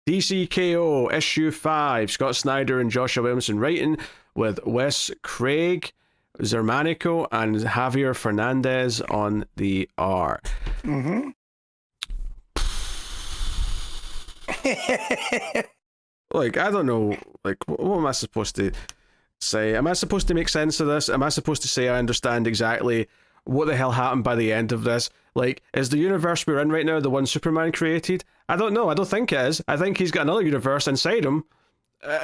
DCKO issue 5, Scott Snyder and Joshua Williamson writing, with Wes Craig, XERMANICO, and Javier Fernandez on the art. Like, I don't know, like, what am I supposed to say? Am I supposed to make sense of this? Am I supposed to say I understand exactly what the hell happened by the end of this? Like, is the universe we're in right now the one Superman created? I don't know. I don't think it is. I think he's got another universe inside him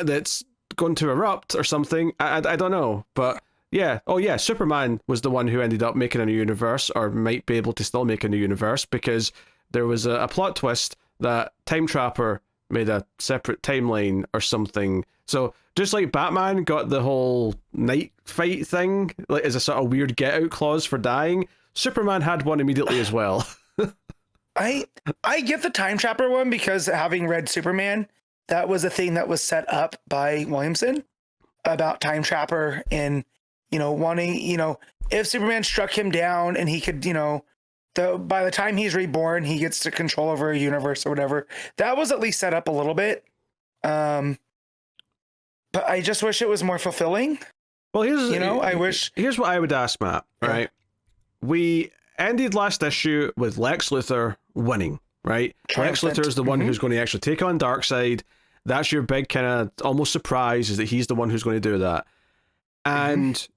that's going to erupt or something. I don't know. But yeah. Oh yeah, Superman was the one who ended up making a new universe, or might be able to still make a new universe, because there was a plot twist that Time Trapper made a separate timeline or something. So just like Batman got the whole night fight thing, like as a sort of weird get out clause for dying, Superman had one immediately as well. I get the Time Trapper one, because having read Superman, that was a thing that was set up by Williamson about Time Trapper, and wanting, if Superman struck him down and he could, by the time he's reborn, he gets to control over a universe or whatever. That was at least set up a little bit. But I just wish it was more fulfilling. Well, here's what I would ask, Matt, right? We ended last issue with Lex Luthor winning, right? Lex Luthor is the one who's going to actually take on Darkseid. That's your big kind of almost surprise, is that he's the one who's going to do that. And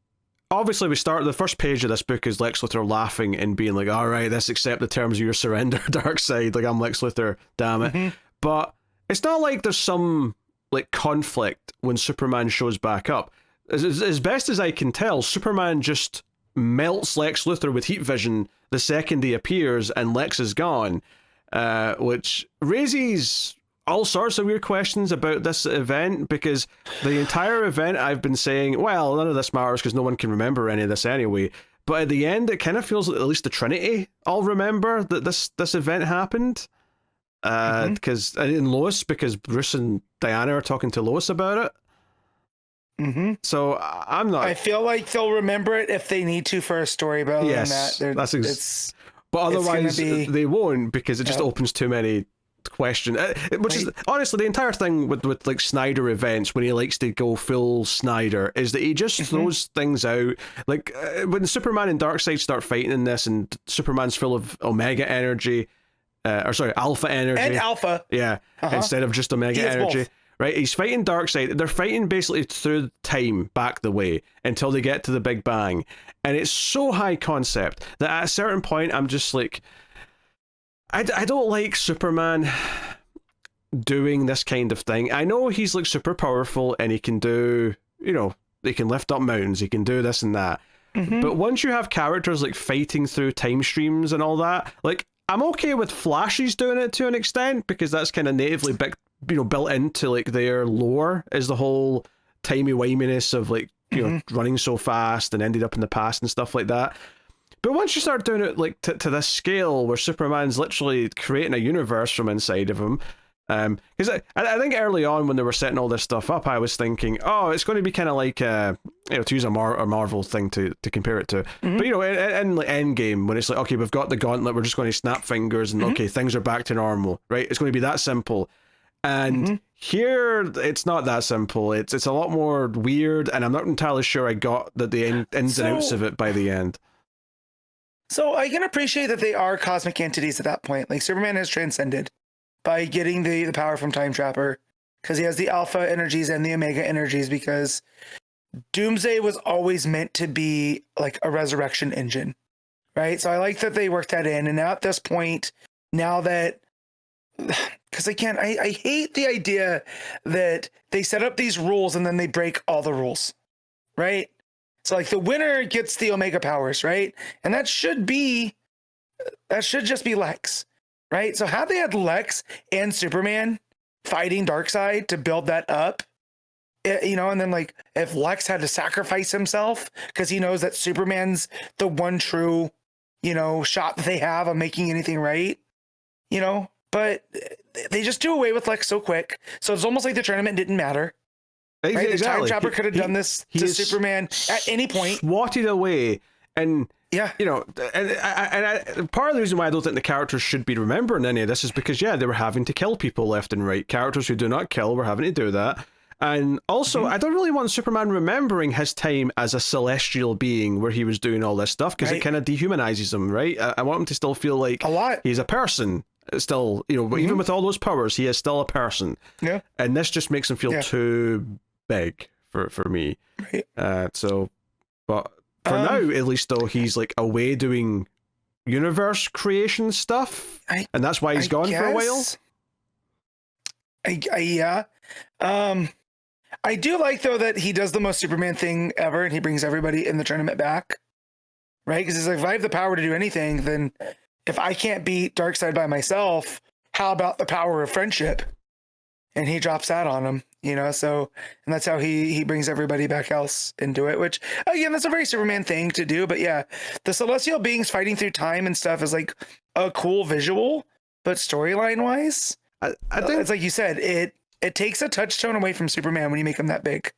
obviously, we start the first page of this book is Lex Luthor laughing and being like, all right, let's accept the terms of your surrender, Darkseid. Like, I'm Lex Luthor, damn it. But it's not like there's some like conflict when Superman shows back up. As best as I can tell, Superman just melts Lex Luthor with heat vision the second he appears and Lex is gone, which raises all sorts of weird questions about this event, because the entire event I've been saying, well, none of this matters because no one can remember any of this anyway. But at the end, it kind of feels like at least the Trinity all remember that this event happened. Because in Lois, because Bruce and Diana are talking to Lois about it. So I'm not. I feel like they'll remember it if they need to for a story, but other than that, but otherwise they won't, because it just opens too many questions. Which is honestly the entire thing with like Snyder events, when he likes to go full Snyder, is that he just throws things out. Like when Superman and Darkseid start fighting in this, and Superman's full of Omega energy. Alpha energy. And Alpha. Yeah, instead of just Omega energy. Both. Right, he's fighting Darkseid. They're fighting basically through time back the way until they get to the Big Bang. And it's so high concept that at a certain point, I'm just like, I don't like Superman doing this kind of thing. I know he's like super powerful and he can do, he can lift up mountains, he can do this and that. But once you have characters like fighting through time streams and all that, like, I'm okay with Flash's doing it to an extent, because that's kind of natively built into like their lore, is the whole timey-wiminess of like, running so fast and ended up in the past and stuff like that. But once you start doing it like to this scale where Superman's literally creating a universe from inside of him, because I think early on when they were setting all this stuff up, I was thinking, oh, it's going to be kind of like to use a Marvel thing to compare it to. But in like Endgame, when it's like, okay, we've got the gauntlet, we're just going to snap fingers and okay, things are back to normal, right? It's going to be that simple. And here, it's not that simple. It's a lot more weird, and I'm not entirely sure I got the ins and outs of it by the end. So I can appreciate that they are cosmic entities at that point. Like, Superman has transcended by getting the power from Time Trapper, because he has the Alpha energies and the Omega energies, because Doomsday was always meant to be like a resurrection engine, right? So I like that they worked that in. And now at this point, now that, because I hate the idea that they set up these rules and then they break all the rules, right? So like the winner gets the Omega powers, right? And that should just be Lex, right? So how they had Lex and Superman fighting Darkseid to build that up, and then like if Lex had to sacrifice himself because he knows that Superman's the one true, shot that they have of making anything right, but they just do away with Lex so quick. So it's almost like the tournament didn't matter. Right? Exactly. The Time Trapper could have done this to Superman at any point. Swatted away. And Yeah. You know, and part of the reason why I don't think the characters should be remembering any of this is because, yeah, they were having to kill people left and right. Characters who do not kill were having to do that. And also, I don't really want Superman remembering his time as a celestial being where he was doing all this stuff, because it kind of dehumanizes him, right? I want him to still feel like he's a person. Still, you know, even with all those powers, he is still a person. Yeah. And this just makes him feel too big for me. Right. But for now, at least, though, he's like away doing universe creation stuff, and that's why he's gone for a while. Yeah. I do like, though, that he does the most Superman thing ever, and he brings everybody in the tournament back, right? Because he's like, if I have the power to do anything, then if I can't beat Darkseid by myself, how about the power of friendship? And he drops that on him, you know? So, and that's how he brings everybody back else into it, which, again, that's a very Superman thing to do. But yeah, the celestial beings fighting through time and stuff is like a cool visual, but storyline wise, I think it's like you said, it takes a touchstone away from Superman when you make him that big.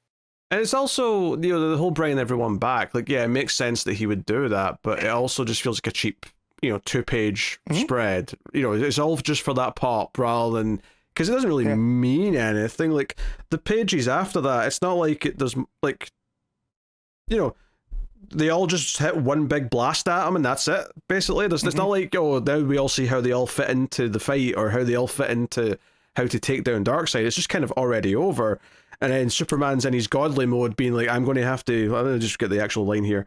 And it's also, you know, the whole bringing everyone back. Like, yeah, it makes sense that he would do that, but it also just feels like a cheap, you know, 2-page spread. You know, it's all just for that pop rather than, because it doesn't really mean anything. Like, the pages after that, it's not like there's, like, you know, they all just hit one big blast at him and that's it, basically. It's not like, oh, now we all see how they all fit into the fight or how they all fit into how to take down Darkseid. It's just kind of already over. And then Superman's in his godly mode being like, I'm going to have to, I'm going to just get the actual line here.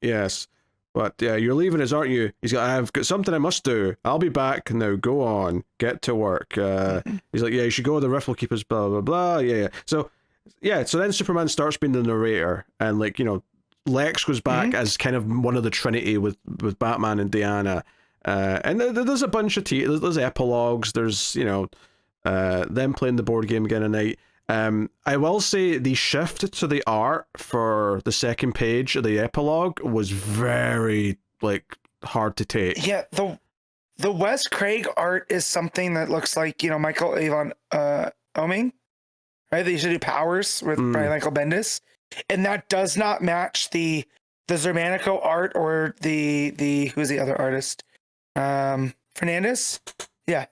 Yes. But yeah, you're leaving us, aren't you? He's got, I've got something I must do. I'll be back now. Go on, get to work. He's like, yeah, you should go. The Rift will keep us. Blah blah blah. Yeah. So then Superman starts being the narrator, and like, you know, Lex goes back as kind of one of the Trinity with Batman and Diana. And there's a bunch of there's epilogues. There's, you know, them playing the board game again tonight. I will say the shift to the art for the second page of the epilogue was very, like, hard to take. Yeah, the Wes Craig art is something that looks like, you know, Michael Avon Oming, right? They used to do Powers with Brian Michael Bendis, and that does not match the Xermanico art or the who's the other artist? Fernandez. Yeah,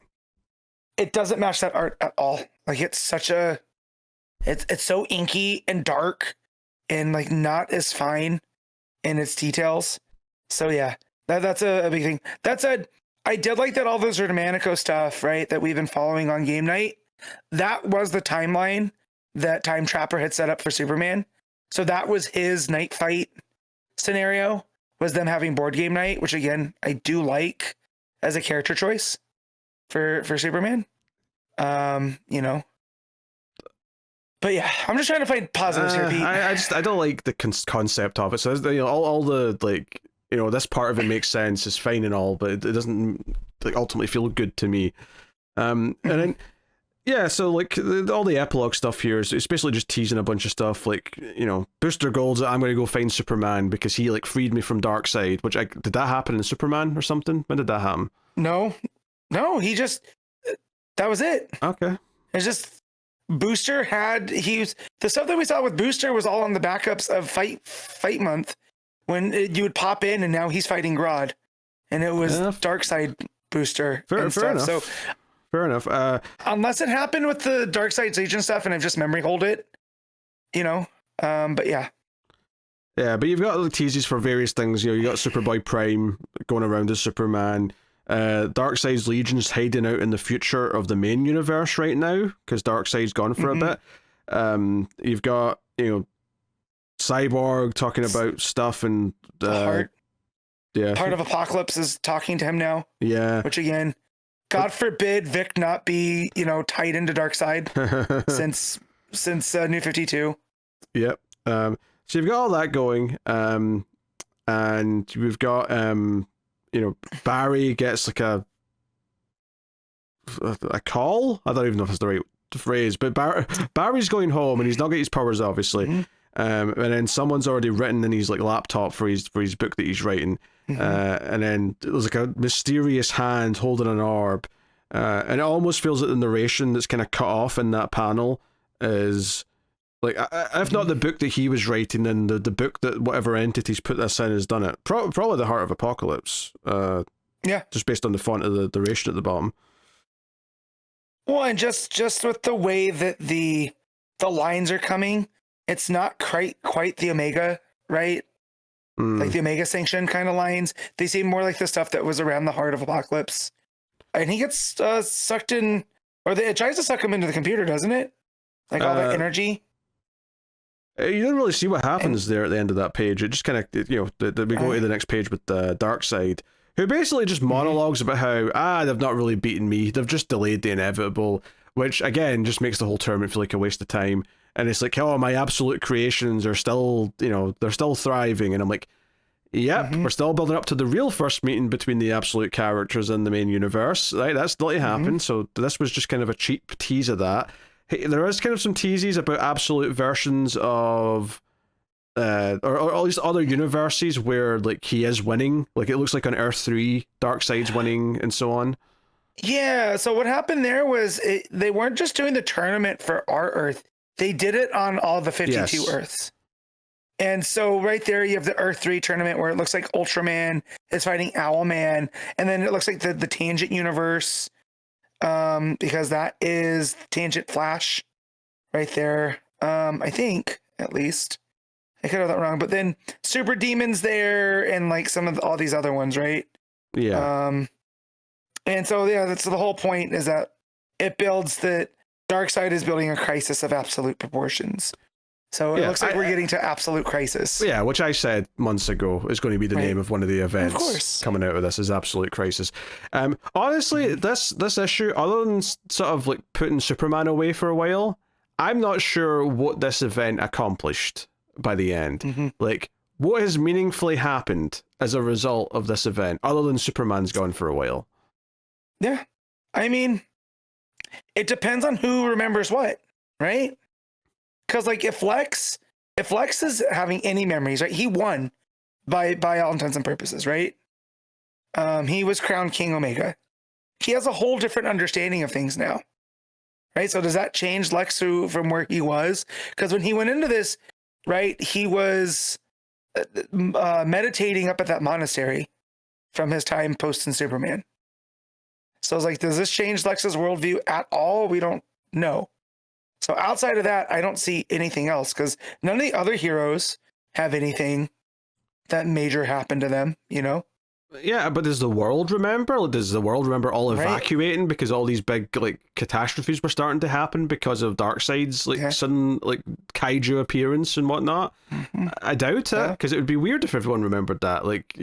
it doesn't match that art at all. Like, it's such a it's so inky and dark and like not as fine in its details. So yeah, that's a big thing. That said, I did like that all the Xermanico stuff, right, that we've been following on game night, that was the timeline that Time Trapper had set up for Superman. So that was his night fight scenario, was them having board game night, which again, I do like as a character choice for Superman. You know, but yeah, I'm just trying to find positives here, Pete. I don't like the concept of it. So, you know, all the, like, you know, this part of it makes sense, is fine and all, but it doesn't, like, ultimately feel good to me. And then, yeah, so like all the epilogue stuff here is it's basically just teasing a bunch of stuff, like, you know, Booster Gold's I'm going to go find Superman because he, like, freed me from Darkseid, which did that happen in Superman or something? When did that happen? No, he just, that was it. Okay. It's just Booster the stuff that we saw with Booster was all on the backups of fight month when you would pop in, and now he's fighting Grodd, and it was Darkseid Booster. Fair enough. So fair enough. Unless it happened with the Darkseid's agent stuff, and I've just memory hold it, you know. But yeah. Yeah, but you've got the teases for various things. You know, you got Superboy Prime going around as Superman. Darkseid's Legion's hiding out in the future of the main universe right now because Darkseid's gone for a bit. You've got, you know, Cyborg talking about stuff, and Heart of Apocalypse is talking to him now. Yeah, which again, God forbid Vic not be, you know, tied into Darkseid since New 52. Yep. So you've got all that going, and we've got you know, Barry gets like a call. I don't even know if it's the right phrase, but Barry's going home and he's not got his powers, obviously. And then someone's already written in his, like, laptop for his book that he's writing. And then there's like a mysterious hand holding an orb, and it almost feels like the narration that's kind of cut off in that panel is Like, if not the book that he was writing, then the book that whatever entities put this in has done it. Probably the Heart of Apocalypse. Yeah. Just based on the font of the duration at the bottom. Well, and just with the way that the lines are coming, it's not quite the Omega, right? Like the Omega Sanction kind of lines. They seem more like the stuff that was around the Heart of Apocalypse. And he gets sucked in, or it tries to suck him into the computer, doesn't it? Like all that energy. You don't really see what happens there at the end of that page. It just kind of, we go to the next page with the Darkseid, who basically just monologues about how, they've not really beaten me. They've just delayed the inevitable, which, again, just makes the whole tournament feel like a waste of time. And it's like, oh, my absolute creations are still, they're still thriving. And I'm like, yep, we're still building up to the real first meeting between the absolute characters in the main universe. Right? That's still to happen. So this was just kind of a cheap tease of that. There is kind of some teases about absolute versions of, or at least other universes where like he is winning. Like it looks like on Earth 3, Darkseid's winning, and so on. Yeah. So what happened there was they weren't just doing the tournament for our Earth; they did it on all the 52 Earths. And so right there, you have the Earth 3 tournament where it looks like Ultraman is fighting Owlman, and then it looks like the Tangent universe. Because that is Tangent Flash right there. I think, at least. I could have that wrong. But then Super Demon's there and like some of all these other ones, right? Yeah. And so, yeah, that's the whole point, is that it builds that Darkseid is building a crisis of absolute proportions. So it looks like we're getting to absolute crisis. Yeah, which I said months ago is going to be the name of one of the events coming out of this, is Absolute Crisis. Honestly, this issue, other than sort of like putting Superman away for a while, I'm not sure what this event accomplished by the end. Like, what has meaningfully happened as a result of this event, other than Superman's gone for a while? Yeah. I mean, it depends on who remembers what, right? Because like if Lex is having any memories, right? He won by all intents and purposes, right? He was crowned King Omega. He has a whole different understanding of things now, right? So does that change Lex from where he was? Because when he went into this, right, he was meditating up at that monastery from his time posting Superman. So I was like, does this change Lex's worldview at all? We don't know. So outside of that, I don't see anything else, because none of the other heroes have anything that major happen to them, Yeah, but does the world remember? Does the world remember all evacuating because all these big like catastrophes were starting to happen because of Darkseid's sudden like kaiju appearance and whatnot? I doubt it, because it would be weird if everyone remembered that. Like,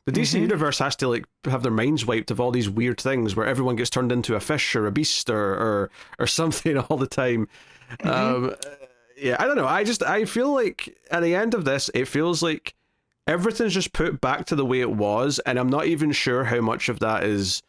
the DC universe has to like have their minds wiped of all these weird things where everyone gets turned into a fish or a beast or something all the time. Yeah, I don't know. I feel like at the end of this, it feels like everything's just put back to the way it was, and I'm not even sure how much of that is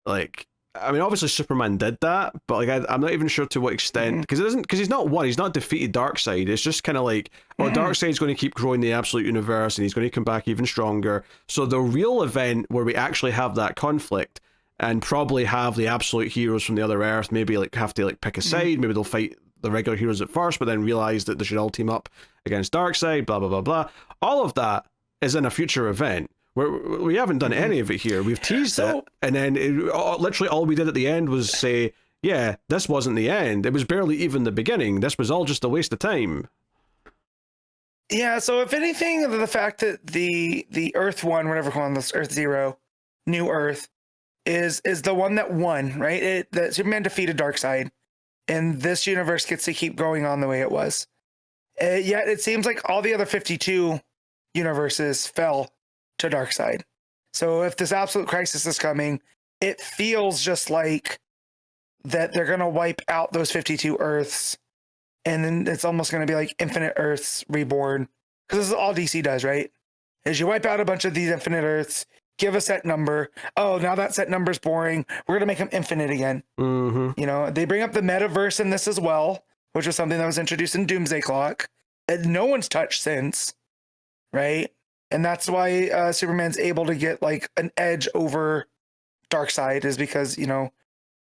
like. I mean, obviously Superman did that, but like I'm not even sure to what extent, because he's not won, he's not defeated Darkseid. It's just kind of like, Darkseid's going to keep growing the absolute universe, and he's going to come back even stronger. So the real event where we actually have that conflict and probably have the absolute heroes from the other Earth maybe like have to like pick a side. Maybe they'll fight the regular heroes at first, but then realize that they should all team up against Darkseid. Blah blah blah blah. All of that is in a future event. We haven't done any of it here. We've teased it, and then literally all we did at the end was say, yeah, this wasn't the end. It was barely even the beginning. This was all just a waste of time. Yeah, so if anything, the fact that the Earth 1, whatever we're calling this, Earth 0, New Earth, is the one that won, right? That Superman defeated Darkseid, and this universe gets to keep going on the way it was. Yet it seems like all the other 52 universes fell to Darkseid. So if this absolute crisis is coming, it feels just like that they're going to wipe out those 52 Earths, and then it's almost going to be like Infinite Earths reborn. Because this is all DC does, right? Is you wipe out a bunch of these Infinite Earths, give a set number. Oh, now that set number's boring. We're going to make them infinite again. They bring up the metaverse in this as well, which was something that was introduced in Doomsday Clock, and no one's touched since, right? And that's why Superman's able to get like an edge over Darkseid, is because, him,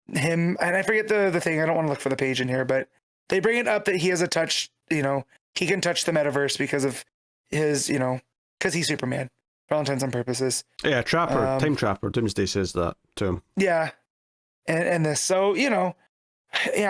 and I forget the thing, I don't want to look for the page in here, but they bring it up that he has a touch, he can touch the metaverse because of his, because he's Superman for all intents and purposes. Yeah, Trapper, Time Trapper, Doomsday says that to him. Yeah. And this, so, yeah,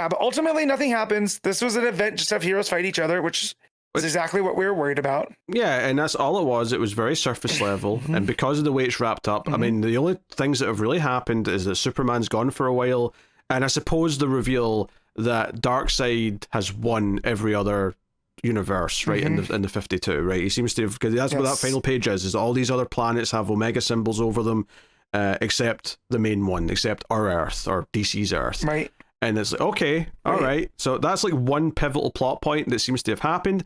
but ultimately nothing happens. This was an event just to have heroes fight each other, which is exactly what we were worried about. Yeah, and that's all it was. It was very surface level. And because of the way it's wrapped up, I mean, the only things that have really happened is that Superman's gone for a while, and I suppose the reveal that Darkseid has won every other universe, right, in the 52, right? He seems to have, because that's what that final page is all these other planets have Omega symbols over them, except the main one, except our Earth, or DC's Earth. Right. And it's like, okay, all right. So that's like one pivotal plot point that seems to have happened.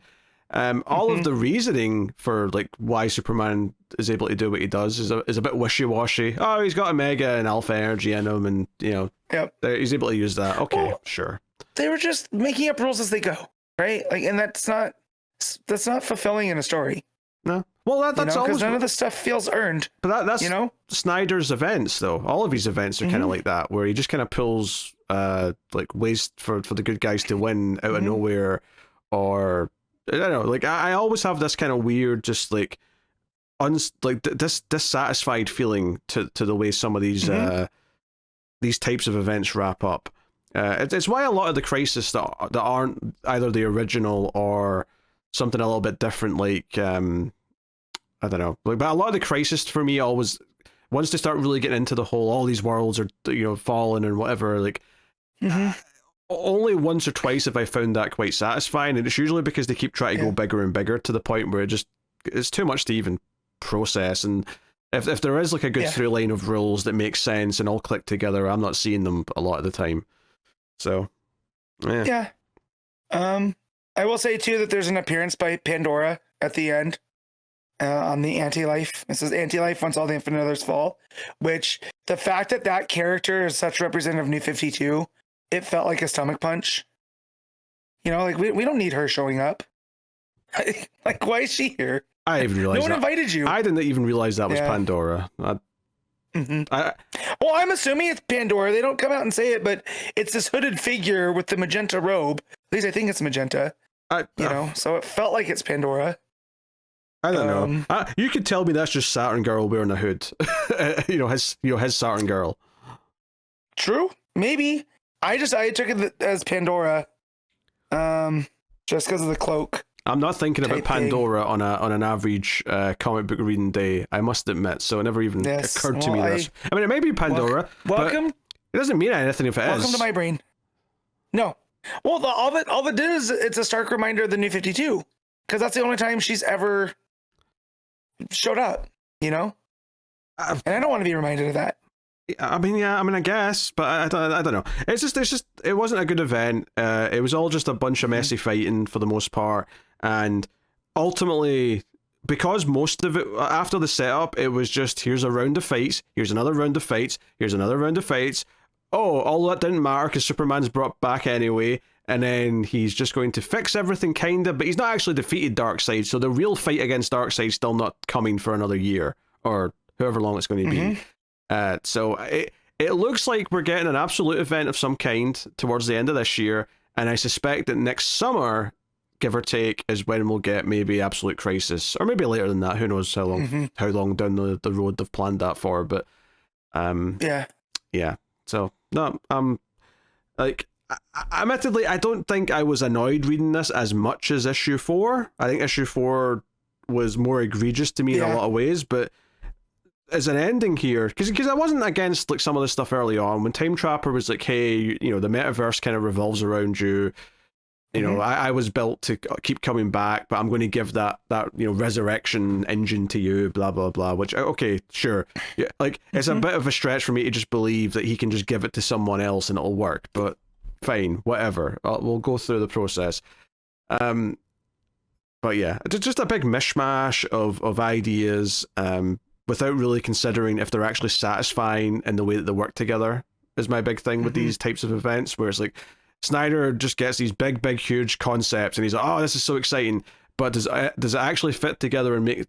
All of the reasoning for like why Superman is able to do what he does is a bit wishy-washy. Oh, he's got Omega and Alpha energy in him, and he's able to use that. Okay, sure. They were just making up rules as they go, right? Like, and that's not fulfilling in a story. No. Well, that's always, because none of the stuff feels earned. But that's Snyder's events, though. All of his events are kind of like that, where he just kind of pulls like ways for the good guys to win out of nowhere, or I don't know. Like I always have this kind of weird, just like dissatisfied feeling to the way some of these types of events wrap up. It's why a lot of the Crisis that aren't either the original or something a little bit different, like I don't know, like, but a lot of the Crisis for me always, once they start really getting into the whole all these worlds are fallen and whatever, like only once or twice have I found that quite satisfying, and it's usually because they keep trying to go bigger and bigger to the point where it's too much to even process. And if there is like a good through line of rules that makes sense and all click together, I'm not seeing them a lot of the time. So I will say too that there's an appearance by Pandora at the end on the anti-life. It says anti-life once all the infinite others fall, which the fact that character is such representative of New 52, it felt like a stomach punch. Like we don't need her showing up. Like, why is she here? I even realized no one invited you. I didn't even realize that was Pandora. Well, I'm assuming it's Pandora. They don't come out and say it, but it's this hooded figure with the magenta robe. At least I think it's magenta. So it felt like it's Pandora. I don't know. You could tell me that's just Saturn Girl wearing a hood. his Saturn Girl. True, maybe. I took it as Pandora, just because of the cloak. I'm not thinking about Pandora on an average comic book reading day, I must admit. So it never even occurred to me this. I mean, it may be Pandora. Welcome. It doesn't mean anything if it is. Welcome to my brain. No. Well, all it did is it's a stark reminder of the New 52, because that's the only time she's ever showed up. And I don't want to be reminded of that. I guess, but I don't know. It's just it wasn't a good event. It was all just a bunch of messy fighting for the most part, and ultimately, because most of it after the setup, it was just here's a round of fights, here's another round of fights, here's another round of fights. Oh, all that didn't matter because Superman's brought back anyway, and then he's just going to fix everything kinda, but he's not actually defeated Darkseid, so the real fight against Darkseid's still not coming for another year or however long it's going to be. So it looks like we're getting an absolute event of some kind towards the end of this year, and I suspect that next summer, give or take, is when we'll get maybe Absolute Crisis, or maybe later than that. Who knows how long down the road they've planned that for? But yeah. So no, admittedly, I don't think I was annoyed reading this as much as issue 4. I think issue 4 was more egregious to me in a lot of ways, but as an ending here, because I wasn't against like some of the stuff early on when Time Trapper was like, hey, the metaverse kind of revolves around you. I was built to keep coming back, but I'm going to give that resurrection engine to you, blah blah blah. Which okay, sure, yeah, like it's a bit of a stretch for me to just believe that he can just give it to someone else and it'll work. But fine, whatever. We'll go through the process. But yeah, just a big mishmash of ideas. Without really considering if they're actually satisfying in the way that they work together is my big thing with these types of events, where it's like Snyder just gets these big, huge concepts and he's like, oh, this is so exciting, but does it actually fit together and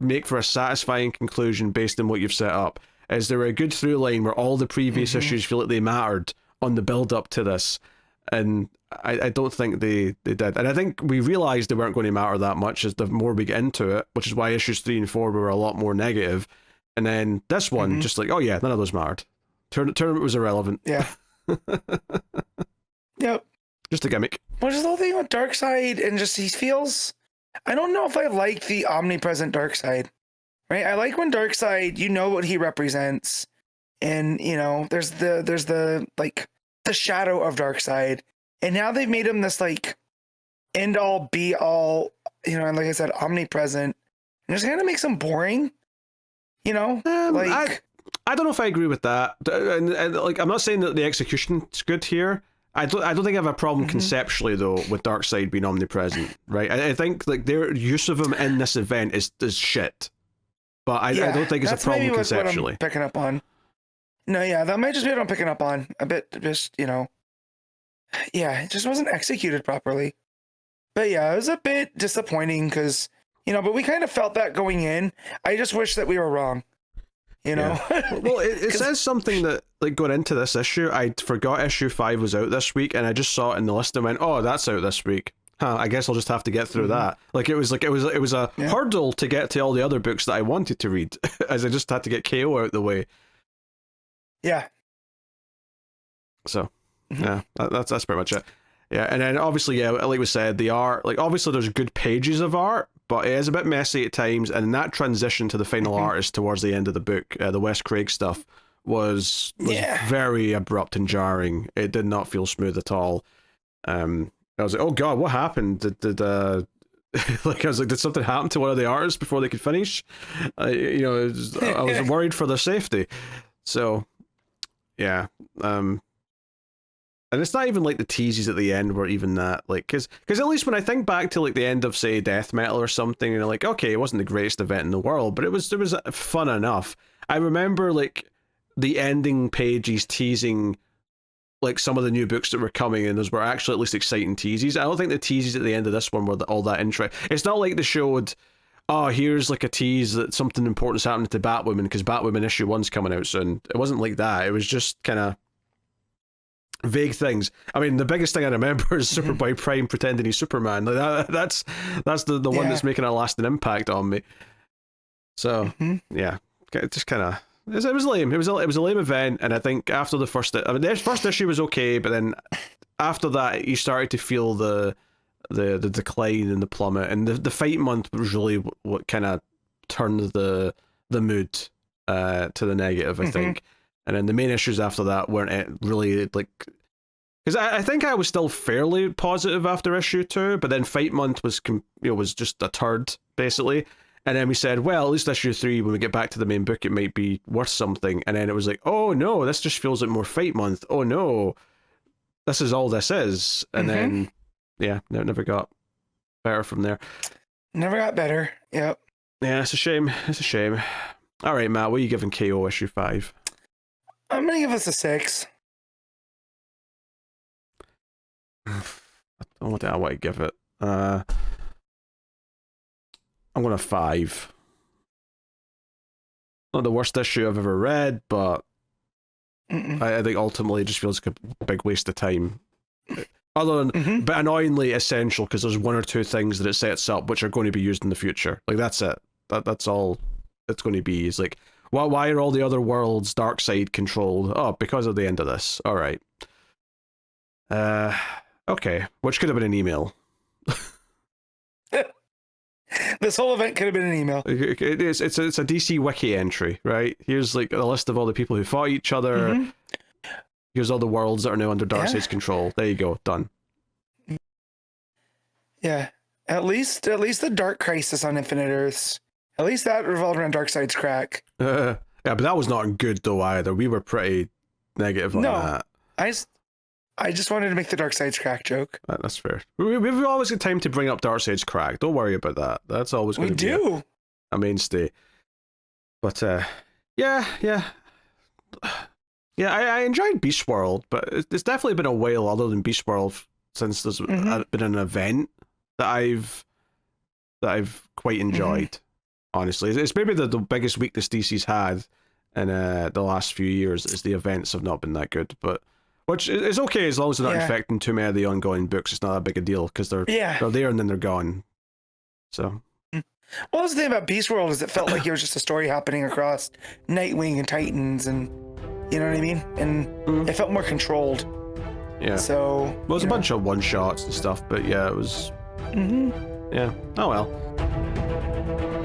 make for a satisfying conclusion based on what you've set up? Is there a good through line where all the previous issues feel like they mattered on the build up to this? and I don't think they did. And I think we realized they weren't going to matter that much as the more we get into it, which is why issues 3 and 4 were a lot more negative. And then this one, just like, oh yeah, none of those mattered. Tournament was irrelevant. Yeah. Yep. Just a gimmick. Which is the whole thing with Darkseid, and just he feels. I don't know if I like the omnipresent Darkseid, right? I like when Darkseid, you know what he represents, and you know there's the like the shadow of Darkseid, and now they've made him this like end all be all, you know, and like I said, omnipresent, and just kind of makes him boring, you know, like. I don't know if I agree with that, and like I'm not saying that the execution's good here. I don't think I have a problem conceptually though with Darkseid being omnipresent, right? I think like their use of him in this event is shit, but I don't think it's a problem conceptually. What I'm picking up on. No, yeah, that might just be what I'm picking up on a bit. Just, you know, yeah, it just wasn't executed properly. But yeah, it was a bit disappointing because, you know, but we kind of felt that going in. I just wish that we were wrong. You know, well, it says something that like going into this issue, I forgot issue 5 was out this week, and I just saw it in the list and went, "Oh, that's out this week. Huh, I guess I'll just have to get through that." Like it was a hurdle to get to all the other books that I wanted to read, as I just had to get KO out the way. Yeah. So yeah, that's pretty much it. Yeah, and then obviously, yeah, like we said, the art, like obviously there's good pages of art, but it is a bit messy at times, and that transition to the final artist towards the end of the book, the Wes Craig stuff, was very abrupt and jarring. It did not feel smooth at all. I was like, oh god, what happened? Did like I was like, did something happen to one of the artists before they could finish? You know, I was worried for their safety. So, yeah. And it's not even like the teases at the end were even that, like, because at least when I think back to like the end of say Death Metal or something, and like, okay, it wasn't the greatest event in the world, but it was fun enough. I remember like the ending pages teasing like some of the new books that were coming, and those were actually at least exciting teases. I don't think the teases at the end of this one were all that interesting. It's not like they showed, oh, here's like a tease that something important's happening to Batwoman because Batwoman issue 1's coming out soon. It wasn't like that. It was just kind of vague things. I mean, the biggest thing I remember is Superboy Prime pretending he's Superman. Like that's the one that's making a lasting impact on me. So yeah, it just kind of it was lame. It was a lame event, and I think after the first issue was okay, but then after that you started to feel the decline and the plummet, and the fight month was really what kind of turned the mood to the negative, I think. And then the main issues after that weren't really like, because I think I was still fairly positive after issue 2, but then Fight Month was was just a turd basically, and then we said, well, at least issue 3, when we get back to the main book, it might be worth something, and then it was like, oh no, this just feels like more Fight Month. Oh no, this is all this is, and then yeah, no, it never got better from there. Never got better. Yep. Yeah, it's a shame. It's a shame. All right, Matt, what are you giving KO issue 5? I'm gonna give us a 6. I don't know what I give it. I'm going to 5. Not the worst issue I've ever read, but I think ultimately it just feels like a big waste of time. Other than, but annoyingly essential, because there's 1 or 2 things that it sets up which are going to be used in the future. Like that's it. That's all it's going to be. Is like, why are all the other worlds Darkseid controlled? Oh, because of the end of this. All right. Okay. Which could have been an email. This whole event could have been an email. It is. It's a DC wiki entry, right? Here's like a list of all the people who fought each other. Here's all the worlds that are now under Darkseid's control. There you go. Done. Yeah. At least the Dark Crisis on Infinite Earths. At least that revolved around Darkseid's crack. Yeah, but that was not good though either. We were pretty negative on that. I just wanted to make the Darkseid's crack joke. That's fair. We've always got time to bring up Darkseid's crack. Don't worry about that. That's always going to be a mainstay. But yeah. I enjoyed Beast World, but it's definitely been a while other than Beast World since there's been an event that I've quite enjoyed. Honestly, it's maybe the biggest weakness DC's had in the last few years is the events have not been that good. But Which is okay as long as they're not Yeah. infecting too many of the ongoing books. It's not that big a deal because they're there and then they're gone. So. Well, the thing about Beast World is it felt like it was just a story happening across Nightwing and Titans, and you know what I mean? And it felt more controlled. Yeah. So. Well, it was a bunch of one shots and stuff, but yeah, it was. Yeah. Oh well.